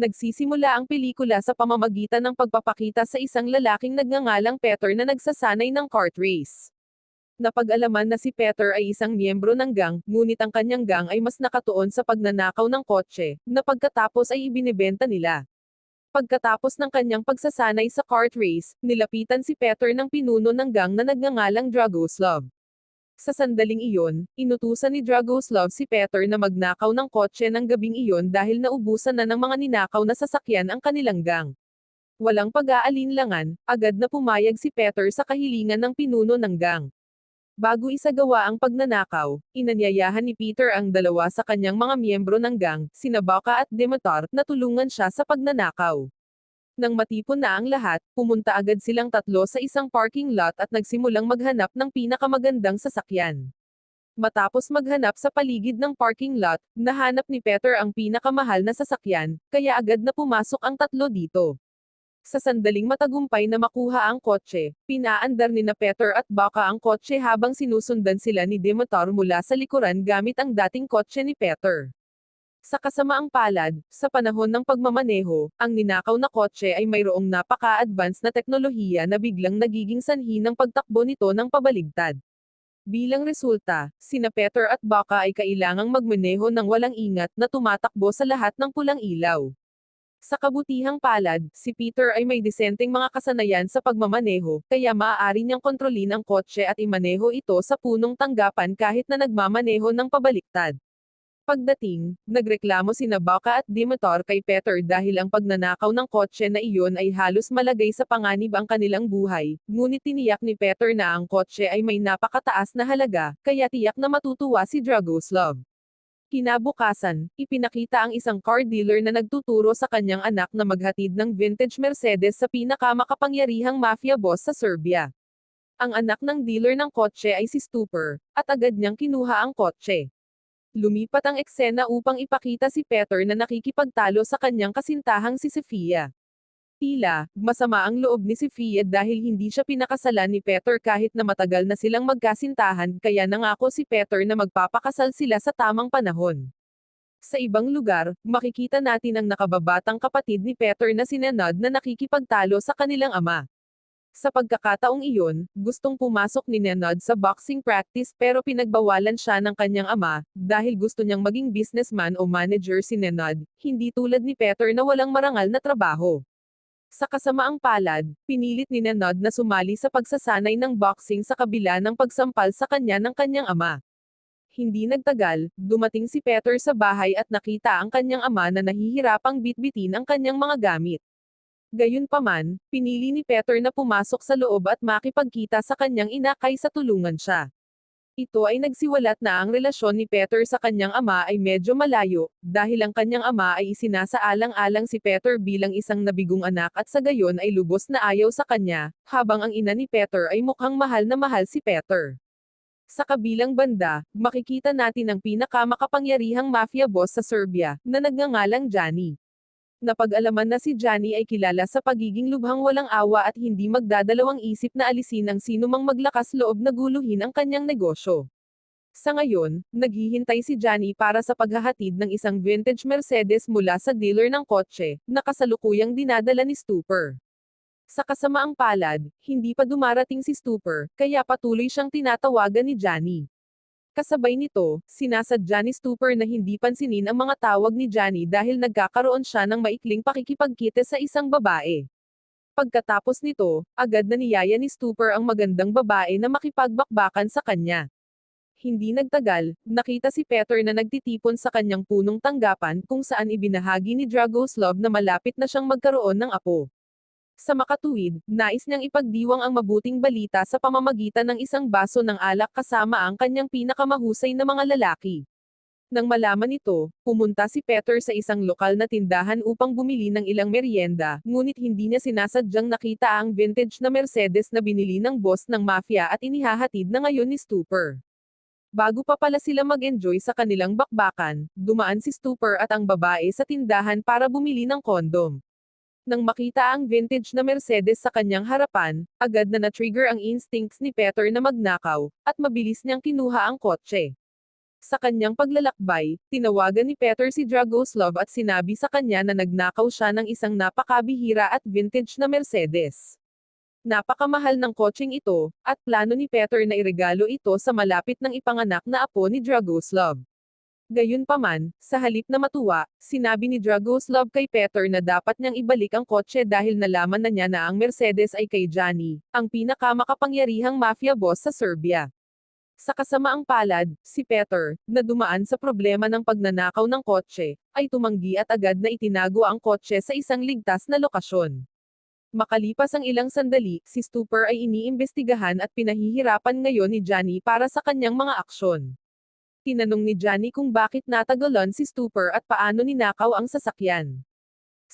Nagsisimula ang pelikula sa pamamagitan ng pagpapakita sa isang lalaking nagngangalang Peter na nagsasanay ng kart race. Napag-alaman na si Peter ay isang miyembro ng gang, ngunit ang kanyang gang ay mas nakatuon sa pagnanakaw ng kotse, na pagkatapos ay ibinebenta nila. Pagkatapos ng kanyang pagsasanay sa kart race, nilapitan si Peter ng pinuno ng gang na nagngangalang Dragoslav. Sa sandaling iyon, inutusan ni Dragoslav si Peter na magnakaw ng kotse ng gabing iyon dahil naubusan na ng mga ninakaw na sasakyan ang kanilang gang. Walang pag-aalinlangan, agad na pumayag si Peter sa kahilingan ng pinuno ng gang. Bago isagawa ang pagnanakaw, inanyayahan ni Peter ang dalawa sa kanyang mga miyembro ng gang, sina Baka at Dimitar, na tulungan siya sa pagnanakaw. Nang matipon na ang lahat, pumunta agad silang tatlo sa isang parking lot at nagsimulang maghanap ng pinakamagandang sasakyan. Matapos maghanap sa paligid ng parking lot, nahanap ni Peter ang pinakamahal na sasakyan, kaya agad na pumasok ang tatlo dito. Sa sandaling matagumpay na makuha ang kotse, pinaandar ni na Peter at Baka ang kotse habang sinusundan sila ni Dimitar mula sa likuran gamit ang dating kotse ni Peter. Sa kasamaang palad, sa panahon ng pagmamaneho, ang ninakaw na kotse ay mayroong napaka-advance na teknolohiya na biglang nagiging sanhi ng pagtakbo nito ng pabaligtad. Bilang resulta, sina Peter at Baka ay kailangang magmaneho ng walang ingat na tumatakbo sa lahat ng pulang ilaw. Sa kabutihang palad, si Peter ay may disenteng mga kasanayan sa pagmamaneho, kaya maaari niyang kontrolin ang kotse at imaneho ito sa punong tanggapan kahit na nagmamaneho ng pabaliktad. Pagdating, nagreklamo sina Baka at Dimitar kay Peter dahil ang pagnanakaw ng kotse na iyon ay halos malagay sa panganib ang kanilang buhay, ngunit tiniyak ni Peter na ang kotse ay may napakataas na halaga, kaya tiyak na matutuwa si Dragoslav. Kinabukasan, ipinakita ang isang car dealer na nagtuturo sa kanyang anak na maghatid ng vintage Mercedes sa pinakamakapangyarihang mafia boss sa Serbia. Ang anak ng dealer ng kotse ay si Stuper, at agad niyang kinuha ang kotse. Lumipat ang eksena upang ipakita si Peter na nakikipagtalo sa kanyang kasintahang si Sofia. Tila, masama ang loob ni Sofia dahil hindi siya pinakasalan ni Peter kahit na matagal na silang magkasintahan, kaya nangako si Peter na magpapakasal sila sa tamang panahon. Sa ibang lugar, makikita natin ang nakababatang kapatid ni Peter na si Nenad na nakikipagtalo sa kanilang ama. Sa pagkakataong iyon, gustong pumasok ni Nenad sa boxing practice pero pinagbawalan siya ng kanyang ama, dahil gusto niyang maging businessman o manager si Nenad, hindi tulad ni Peter na walang marangal na trabaho. Sa kasamaang palad, pinilit ni Nenad na sumali sa pagsasanay ng boxing sa kabila ng pagsampal sa kanya ng kanyang ama. Hindi nagtagal, dumating si Peter sa bahay at nakita ang kanyang ama na nahihirapang bitbitin ang kanyang mga gamit. Gayunpaman, pinili ni Peter na pumasok sa loob at makipagkita sa kanyang ina kaysa tulungan siya. Ito ay nagsiwalat na ang relasyon ni Peter sa kanyang ama ay medyo malayo, dahil ang kanyang ama ay isinasaalang-alang si Peter bilang isang nabigong anak at sa gayon ay lubos na ayaw sa kanya, habang ang ina ni Peter ay mukhang mahal na mahal si Peter. Sa kabilang banda, makikita natin ang pinakamakapangyarihang mafia boss sa Serbia, na nagngangalang Johnny. Napag-alaman na si Johnny ay kilala sa pagiging lubhang walang awa at hindi magdadalawang isip na alisin ang sinumang maglakas loob na guluhin ang kanyang negosyo. Sa ngayon, naghihintay si Johnny para sa paghahatid ng isang vintage Mercedes mula sa dealer ng kotse, na kasalukuyang dinadala ni Stuper. Sa kasamaang palad, hindi pa dumarating si Stuper, kaya patuloy siyang tinatawagan ni Johnny. Kasabay nito, sinasadya ni Stuper na hindi pansinin ang mga tawag ni Johnny dahil nagkakaroon siya ng maikling pakikipagkita sa isang babae. Pagkatapos nito, agad na niyaya ni Stuper ang magandang babae na makipagbakbakan sa kanya. Hindi nagtagal, nakita si Peter na nagtitipon sa kanyang punong tanggapan kung saan ibinahagi ni Dragoslav na malapit na siyang magkaroon ng apo. Sa makatuwid, nais niyang ipagdiwang ang mabuting balita sa pamamagitan ng isang baso ng alak kasama ang kanyang pinakamahusay na mga lalaki. Nang malaman ito, pumunta si Peter sa isang lokal na tindahan upang bumili ng ilang merienda, ngunit hindi niya sinasadyang nakita ang vintage na Mercedes na binili ng boss ng mafia at inihahatid na ngayon ni Stuper. Bago pa pala sila mag-enjoy sa kanilang bakbakan, dumaan si Stuper at ang babae sa tindahan para bumili ng kondom. Nang makita ang vintage na Mercedes sa kanyang harapan, agad na na-trigger ang instincts ni Peter na magnakaw, at mabilis niyang kinuha ang kotse. Sa kanyang paglalakbay, tinawagan ni Peter si Dragoslav at sinabi sa kanya na nagnakaw siya ng isang napakabihira at vintage na Mercedes. Napakamahal ng kotseng ito, at plano ni Peter na iregalo ito sa malapit ng ipanganak na apo ni Dragoslav. Gayunpaman, sa halip na matuwa, sinabi ni Dragoslav kay Peter na dapat niyang ibalik ang kotse dahil nalaman na niya na ang Mercedes ay kay Johnny, ang pinakamakapangyarihang mafia boss sa Serbia. Sa kasamaang palad, si Peter, na dumaan sa problema ng pagnanakaw ng kotse, ay tumanggi at agad na itinago ang kotse sa isang ligtas na lokasyon. Makalipas ang ilang sandali, si Stupor ay iniimbestigahan at pinahihirapan ngayon ni Johnny para sa kanyang mga aksyon. Tinanong ni Johnny kung bakit natagalan si Stupor at paano ninakaw ang sasakyan.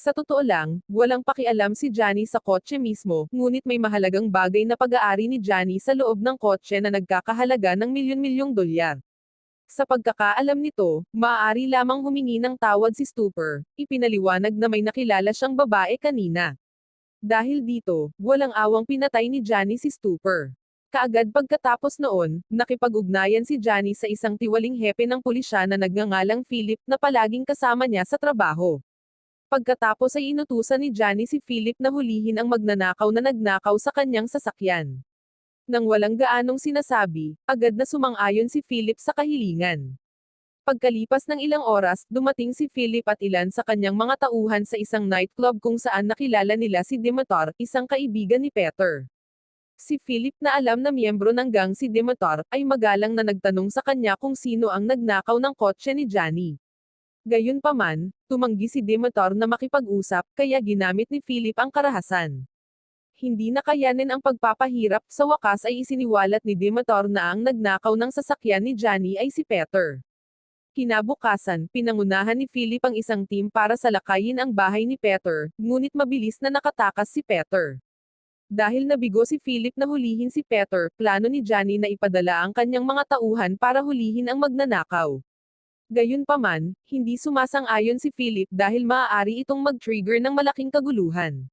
Sa totoo lang, walang pakialam si Johnny sa kotse mismo, ngunit may mahalagang bagay na pag-aari ni Johnny sa loob ng kotse na nagkakahalaga ng milyon-milyong dolyar. Sa pagkakaalam nito, maaari lamang humingi ng tawad si Stupor, ipinaliwanag na may nakilala siyang babae kanina. Dahil dito, walang awang pinatay ni Johnny si Stupor. Kaagad pagkatapos noon, nakipag-ugnayan si Johnny sa isang tiwaling hepe ng pulisya na nagngangalang Philip na palaging kasama niya sa trabaho. Pagkatapos ay inutusan ni Johnny si Philip na hulihin ang magnanakaw na nagnakaw sa kanyang sasakyan. Nang walang gaanong sinasabi, agad na sumang-ayon si Philip sa kahilingan. Pagkalipas ng ilang oras, dumating si Philip at ilan sa kanyang mga tauhan sa isang nightclub kung saan nakilala nila si Dimitar, isang kaibigan ni Peter. Si Philip na alam na miyembro ng gang si Dimitar, ay magalang na nagtanong sa kanya kung sino ang nagnakaw ng kotse ni Johnny. Gayunpaman, tumanggi si Dimitar na makipag-usap, kaya ginamit ni Philip ang karahasan. Hindi nakayanin ang pagpapahirap, sa wakas ay isiniwalat ni Dimitar na ang nagnakaw ng sasakyan ni Johnny ay si Peter. Kinabukasan, pinangunahan ni Philip ang isang team para salakayin ang bahay ni Peter, ngunit mabilis na nakatakas si Peter. Dahil nabigo si Philip na hulihin si Peter, plano ni Johnny na ipadala ang kanyang mga tauhan para hulihin ang magnanakaw. Gayunpaman, hindi sumasang-ayon si Philip dahil maaari itong mag-trigger ng malaking kaguluhan.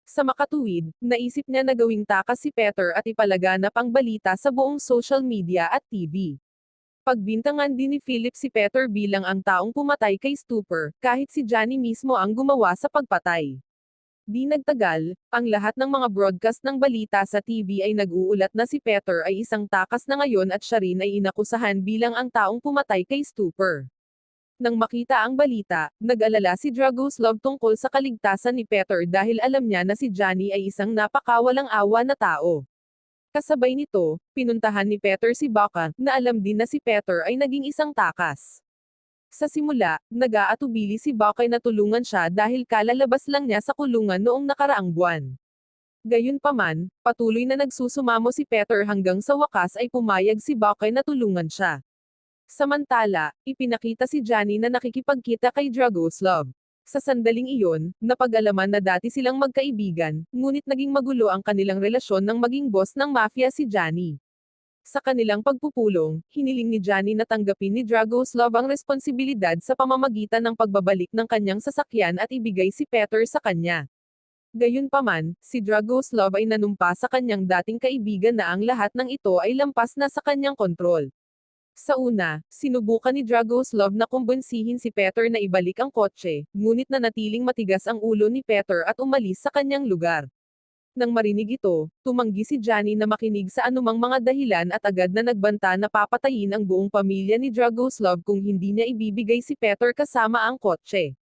Sa makatuwid, naisip niya na gawing takas si Peter at ipalaganap ang balita sa buong social media at TV. Pagbintangan din ni Philip si Peter bilang ang taong pumatay kay Stupor, kahit si Johnny mismo ang gumawa sa pagpatay. Di nagtagal, ang lahat ng mga broadcast ng balita sa TV ay nag-uulat na si Peter ay isang takas na ngayon at siya rin ay inakusahan bilang ang taong pumatay kay Stupor. Nang makita ang balita, nag-alala si Dragoslav tungkol sa kaligtasan ni Peter dahil alam niya na si Johnny ay isang napakawalang awa na tao. Kasabay nito, pinuntahan ni Peter si Baka, na alam din na si Peter ay naging isang takas. Sa simula, nag-aatubili si Bakay na tulungan siya dahil kalalabas lang niya sa kulungan noong nakaraang buwan. Gayunpaman, patuloy na nagsusumamo si Peter hanggang sa wakas ay pumayag si Bakay na tulungan siya. Samantala, ipinakita si Johnny na nakikipagkita kay Dragoslav. Sa sandaling iyon, napag-alaman na dati silang magkaibigan, ngunit naging magulo ang kanilang relasyon nang maging boss ng mafia si Johnny. Sa kanilang pagpupulong, hiniling ni Johnny na tanggapin ni Dragoslav ang responsibilidad sa pamamagitan ng pagbabalik ng kanyang sasakyan at ibigay si Peter sa kanya. Gayunpaman, si Dragoslav ay nanumpa sa kanyang dating kaibigan na ang lahat ng ito ay lampas na sa kanyang kontrol. Sa una, sinubukan ni Dragoslav na kumbinsihin si Peter na ibalik ang kotse, ngunit nanatiling matigas ang ulo ni Peter at umalis sa kanyang lugar. Nang marinig ito, tumanggi si Johnny na makinig sa anumang mga dahilan at agad na nagbanta na papatayin ang buong pamilya ni Dragoslav kung hindi niya ibibigay si Peter kasama ang kotse.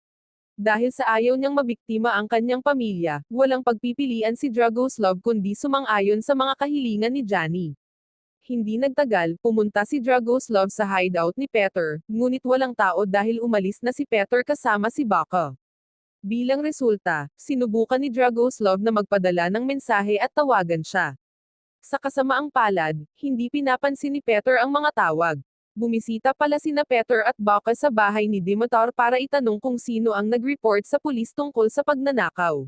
Dahil sa ayaw niyang mabiktima ang kanyang pamilya, walang pagpipilian si Dragoslav kundi sumang-ayon sa mga kahilingan ni Johnny. Hindi nagtagal, pumunta si Dragoslav sa hideout ni Peter, ngunit walang tao dahil umalis na si Peter kasama si Baka. Bilang resulta, sinubukan ni Dragoslav na magpadala ng mensahe at tawagan siya. Sa kasamaang palad, hindi pinapansin ni Peter ang mga tawag. Bumisita pala sina Peter at Baka sa bahay ni Dimitar para itanong kung sino ang nag-report sa pulis tungkol sa pagnanakaw.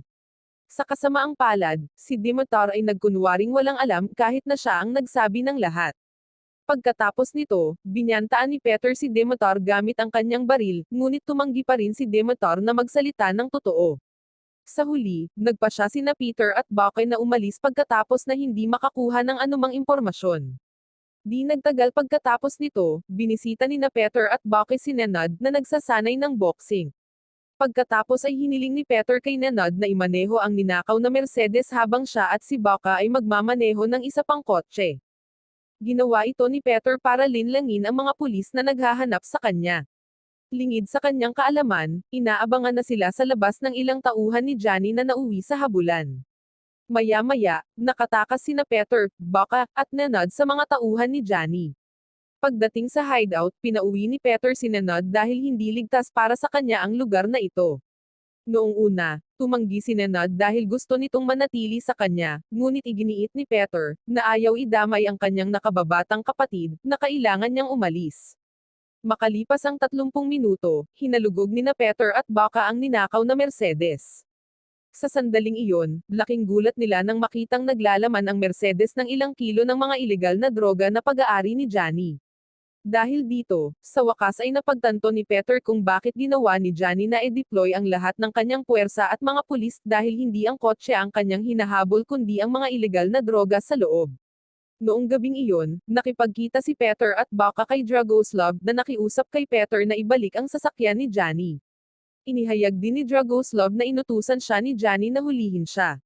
Sa kasamaang palad, si Dimitar ay nagkunwaring walang alam kahit na siya ang nagsabi ng lahat. Pagkatapos nito, binyantaan ni Peter si Dimitar gamit ang kanyang baril, ngunit tumanggi pa rin si Dimitar na magsalita ng totoo. Sa huli, nagpa siya sina Peter at Bakay na umalis pagkatapos na hindi makakuha ng anumang impormasyon. Di nagtagal pagkatapos nito, binisita ni na Peter at Bucky si Nenad na nagsasanay ng boxing. Pagkatapos ay hiniling ni Peter kay Nenad na imaneho ang ninakaw na Mercedes habang siya at si Bucky ay magmamaneho ng isa pang kotse. Ginawa ito ni Peter para linlangin ang mga pulis na naghahanap sa kanya. Lingid sa kanyang kaalaman, inaabangan na sila sa labas ng ilang tauhan ni Johnny na nauwi sa habulan. Maya-maya, nakatakas sina Peter, Bucky, at Nenad sa mga tauhan ni Johnny. Pagdating sa hideout, pinauwi ni Peter si Nenad dahil hindi ligtas para sa kanya ang lugar na ito. Noong una, tumanggi si Nenad dahil gusto nitong manatili sa kanya, ngunit iginiit ni Peter, na ayaw idamay ang kanyang nakababatang kapatid, na kailangan niyang umalis. Makalipas ang 30 minuto, hinalugog ni na Peter at Bucky ang ninakaw na Mercedes. Sa sandaling iyon, laking gulat nila nang makitang naglalaman ang Mercedes ng ilang kilo ng mga ilegal na droga na pag-aari ni Johnny. Dahil dito, sa wakas ay napagtanto ni Peter kung bakit ginawa ni Johnny na i-deploy ang lahat ng kanyang puwersa at mga pulis dahil hindi ang kotse ang kanyang hinahabol kundi ang mga ilegal na droga sa loob. Noong gabing iyon, nakipagkita si Peter at Bucky kay Dragoslav na nakiusap kay Peter na ibalik ang sasakyan ni Johnny. Inihayag din ni Dragoslav na inutusan siya ni Johnny na hulihin siya.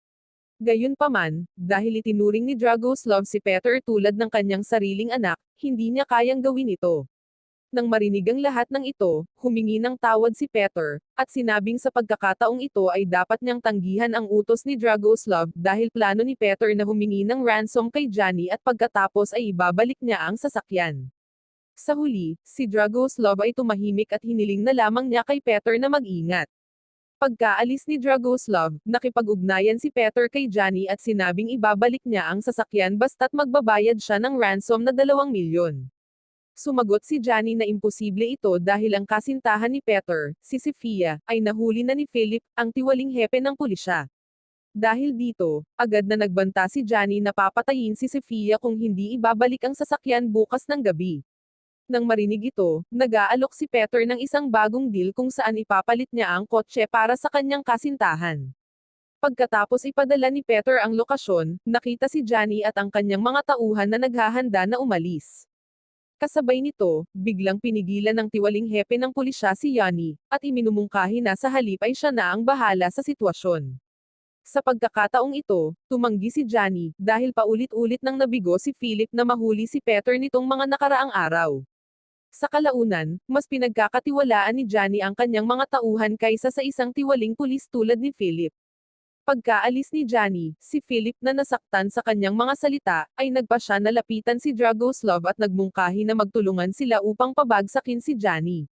Gayunpaman, dahil itinuring ni Dragoslav si Peter tulad ng kanyang sariling anak, hindi niya kayang gawin ito. Nang marinig ang lahat ng ito, humingi ng tawad si Peter, at sinabing sa pagkakataong ito ay dapat niyang tanggihan ang utos ni Dragoslav dahil plano ni Peter na humingi ng ransom kay Johnny at pagkatapos ay ibabalik niya ang sasakyan. Sa huli, si Dragoslav ay tumahimik at hiniling na lamang niya kay Peter na mag-ingat. Pagkaalis ni Dragoslav, nakipag-ugnayan si Peter kay Johnny at sinabing ibabalik niya ang sasakyan basta't magbabayad siya ng ransom na 2 milyon. Sumagot si Johnny na imposible ito dahil ang kasintahan ni Peter, si Sofia, ay nahuli na ni Philip, ang tiwaling hepe ng pulisya. Dahil dito, agad na nagbanta si Johnny na papatayin si Sofia kung hindi ibabalik ang sasakyan bukas ng gabi. Nang marinig ito, nag-aalok si Peter ng isang bagong deal kung saan ipapalit niya ang kotse para sa kanyang kasintahan. Pagkatapos ipadala ni Peter ang lokasyon, nakita si Johnny at ang kanyang mga tauhan na naghahanda na umalis. Kasabay nito, biglang pinigilan ng tiwaling hepe ng pulisya si Johnny, at iminumungkahi na sa halip ay siya na ang bahala sa sitwasyon. Sa pagkakataong ito, tumanggi si Johnny, dahil paulit-ulit nang nabigo si Philip na mahuli si Peter nitong mga nakaraang araw. Sa kalaunan, mas pinagkakatiwalaan ni Johnny ang kanyang mga tauhan kaysa sa isang tiwaling pulis tulad ni Philip. Pagkaalis ni Johnny, si Philip na nasaktan sa kanyang mga salita, ay nagpa siya na lapitan si Dragoslav at nagmungkahi na magtulungan sila upang pabagsakin si Johnny.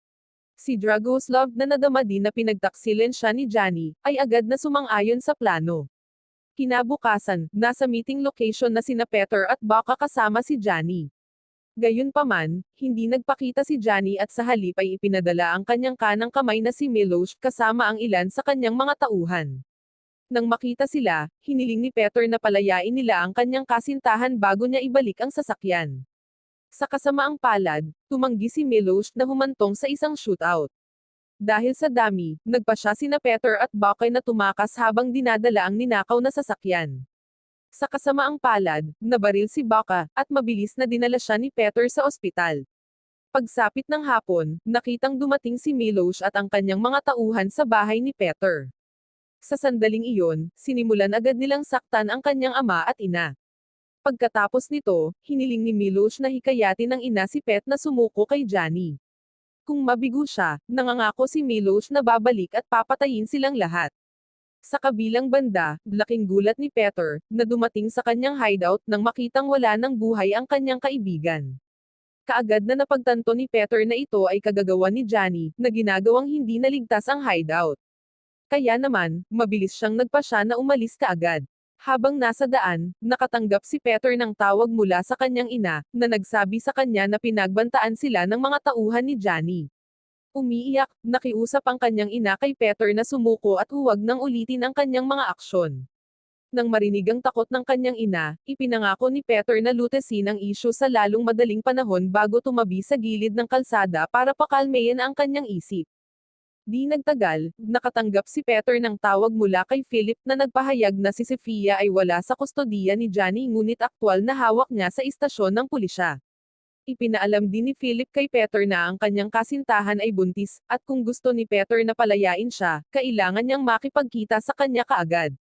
Si Dragoslav na nadama din na pinagtaksilen siya ni Johnny, ay agad na sumang-ayon sa plano. Kinabukasan, nasa meeting location na sina Peter at Bucky kasama si Johnny. Gayunpaman, hindi nagpakita si Johnny at sa halip ay ipinadala ang kanyang kanang kamay na si Miloš kasama ang ilan sa kanyang mga tauhan. Nang makita sila, hiniling ni Peter na palayain nila ang kanyang kasintahan bago niya ibalik ang sasakyan. Sa kasamaang palad, tumanggi si Miloš na humantong sa isang shootout. Dahil sa dami, nagpa siya sina Peter at Bucky na tumakas habang dinadala ang ninakaw na sasakyan. Sa kasamaang palad, nabaril si Bucky, at mabilis na dinala siya ni Peter sa ospital. Pagsapit ng hapon, nakitang dumating si Miloš at ang kanyang mga tauhan sa bahay ni Peter. Sa sandaling iyon, sinimulan agad nilang saktan ang kanyang ama at ina. Pagkatapos nito, hiniling ni Miloš na hikayatin ng ina si Pet na sumuko kay Johnny. Kung mabigo siya, nangangako si Miloš na babalik at papatayin silang lahat. Sa kabilang banda, laking gulat ni Peter, na dumating sa kanyang hideout nang makitang wala ng buhay ang kanyang kaibigan. Kaagad na napagtanto ni Peter na ito ay kagagawa ni Johnny, na ginagawang hindi naligtas ang hideout. Kaya naman, mabilis siyang nagpa siya na umalis kaagad. Habang nasa daan, nakatanggap si Peter ng tawag mula sa kanyang ina, na nagsabi sa kanya na pinagbantaan sila ng mga tauhan ni Johnny. Umiiyak, nakiusap ang kanyang ina kay Peter na sumuko at huwag nang ulitin ang kanyang mga aksyon. Nang marinig ang takot ng kanyang ina, ipinangako ni Peter na lutesin ang isyu sa lalong madaling panahon bago tumabi sa gilid ng kalsada para pakalmeyin ang kanyang isip. Di nagtagal, nakatanggap si Peter ng tawag mula kay Philip na nagpahayag na si Sofia ay wala sa kustodiya ni Johnny ngunit aktwal na hawak niya sa istasyon ng pulisya. Ipinaalam din ni Philip kay Peter na ang kanyang kasintahan ay buntis, at kung gusto ni Peter na palayain siya, kailangan niyang makipagkita sa kanya kaagad.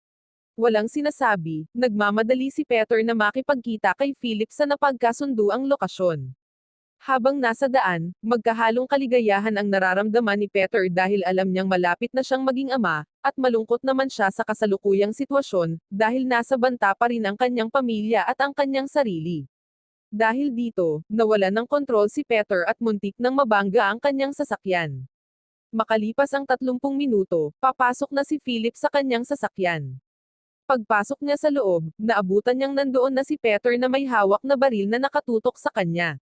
Walang sinasabi, nagmamadali si Peter na makipagkita kay Philip sa napagkasunduang lokasyon. Habang nasa daan, magkahalong kaligayahan ang nararamdaman ni Peter dahil alam niyang malapit na siyang maging ama, at malungkot naman siya sa kasalukuyang sitwasyon, dahil nasa banta pa rin ang kanyang pamilya at ang kanyang sarili. Dahil dito, nawalan ng kontrol si Peter at muntik nang mabangga ang kanyang sasakyan. Makalipas ang 30 minuto, papasok na si Philip sa kanyang sasakyan. Pagpasok niya sa loob, naabutan niyang nandoon na si Peter na may hawak na baril na nakatutok sa kanya.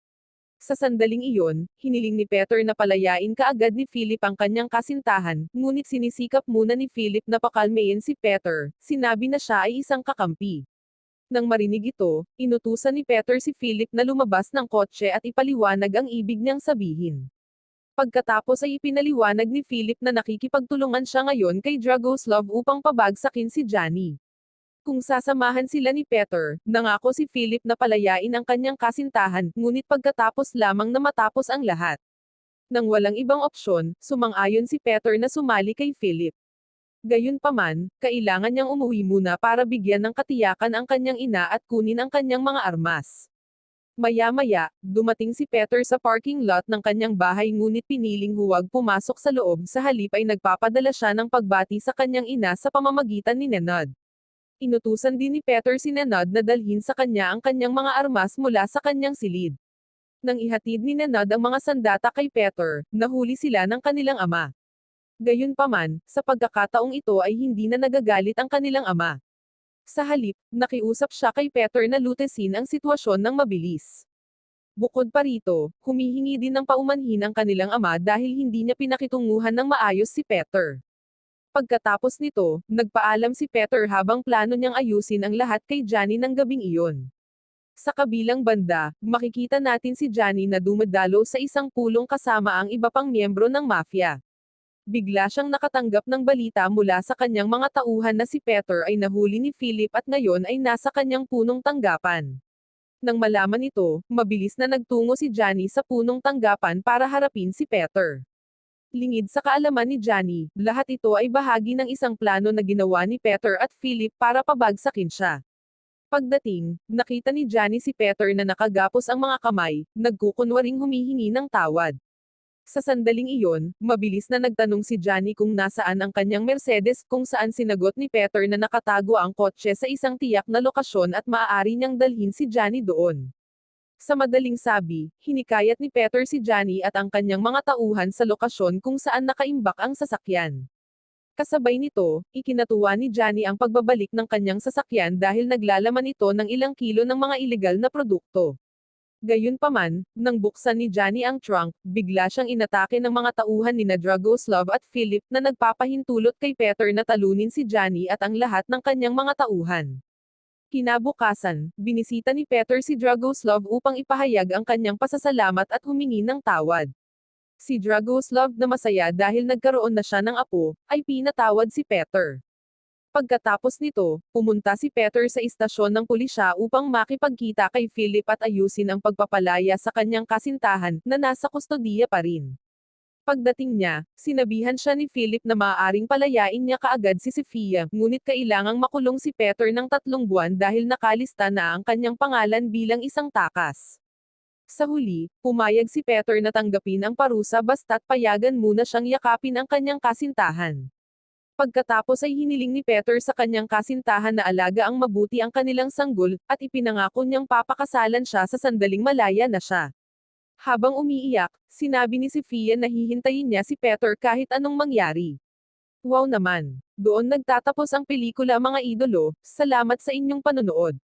Sa sandaling iyon, hiniling ni Peter na palayain kaagad ni Philip ang kanyang kasintahan, ngunit sinisikap muna ni Philip na pakalmayin si Peter, sinabi na siya ay isang kakampi. Nang marinig ito, inutusan ni Peter si Philip na lumabas ng kotse at ipaliwanag ang ibig niyang sabihin. Pagkatapos ay ipinaliwanag ni Philip na nakikipagtulungan siya ngayon kay Dragoslav upang pabagsakin si Johnny. Kung sasamahan sila ni Peter, nangako si Philip na palayain ang kanyang kasintahan, ngunit pagkatapos lamang na matapos ang lahat. Nang walang ibang opsyon, sumang-ayon si Peter na sumali kay Philip. Gayunpaman, kailangan niyang umuwi muna para bigyan ng katiyakan ang kanyang ina at kunin ang kanyang mga armas. Maya-maya, dumating si Peter sa parking lot ng kanyang bahay ngunit piniling huwag pumasok sa loob, sa halip ay nagpapadala siya ng pagbati sa kanyang ina sa pamamagitan ni Nenad. Inutusan din ni Peter si Nenad na dalhin sa kanya ang kanyang mga armas mula sa kanyang silid. Nang ihatid ni Nenad ang mga sandata kay Peter, nahuli sila ng kanilang ama. Gayunpaman, sa pagkakataong ito ay hindi na nagagalit ang kanilang ama. Sa halip, nakiusap siya kay Peter na lutesin ang sitwasyon ng mabilis. Bukod pa rito, humihingi din ng paumanhin ang kanilang ama dahil hindi niya pinakitunguhan ng maayos si Peter. Pagkatapos nito, nagpaalam si Peter habang plano niyang ayusin ang lahat kay Johnny ng gabing iyon. Sa kabilang banda, makikita natin si Johnny na dumadalo sa isang pulong kasama ang iba pang miyembro ng mafia. Bigla siyang nakatanggap ng balita mula sa kanyang mga tauhan na si Peter ay nahuli ni Philip at ngayon ay nasa kanyang punong tanggapan. Nang malaman ito, mabilis na nagtungo si Johnny sa punong tanggapan para harapin si Peter. Lingid sa kaalaman ni Johnny, lahat ito ay bahagi ng isang plano na ginawa ni Peter at Philip para pabagsakin siya. Pagdating, nakita ni Johnny si Peter na nakagapos ang mga kamay, nagkukunwaring humihingi ng tawad. Sa sandaling iyon, mabilis na nagtanong si Johnny kung nasaan ang kanyang Mercedes, kung saan sinagot ni Peter na nakatago ang kotse sa isang tiyak na lokasyon at maaari niyang dalhin si Johnny doon. Sa madaling sabi, hinikayat ni Peter si Johnny at ang kanyang mga tauhan sa lokasyon kung saan nakaimbak ang sasakyan. Kasabay nito, ikinatuwa ni Johnny ang pagbabalik ng kanyang sasakyan dahil naglalaman ito ng ilang kilo ng mga ilegal na produkto. Gayunpaman, nang buksan ni Johnny ang trunk, bigla siyang inatake ng mga tauhan ni Dragoslav at Philip na nagpapahintulot kay Peter na talunin si Johnny at ang lahat ng kanyang mga tauhan. Kinabukasan, binisita ni Peter si Dragoslav upang ipahayag ang kanyang pasasalamat at humingi ng tawad. Si Dragoslav na masaya dahil nagkaroon na siya ng apo, ay pinatawad si Peter. Pagkatapos nito, pumunta si Peter sa istasyon ng pulisya upang makipagkita kay Philip at ayusin ang pagpapalaya sa kanyang kasintahan, na nasa kustodiya pa rin. Pagdating niya, sinabihan siya ni Philip na maaaring palayain niya kaagad si Sofia, ngunit kailangang makulong si Peter ng 3 buwan dahil nakalista na ang kanyang pangalan bilang isang takas. Sa huli, pumayag si Peter na tanggapin ang parusa basta't payagan muna siyang yakapin ang kanyang kasintahan. Pagkatapos ay hiniling ni Peter sa kanyang kasintahan na alaga ang mabuti ang kanilang sanggol, at ipinangako niyang papakasalan siya sa sandaling malaya na siya. Habang umiiyak, sinabi ni Sofia na hihintayin niya si Peter kahit anong mangyari. Wow naman! Doon nagtatapos ang pelikula mga idolo, salamat sa inyong panonood.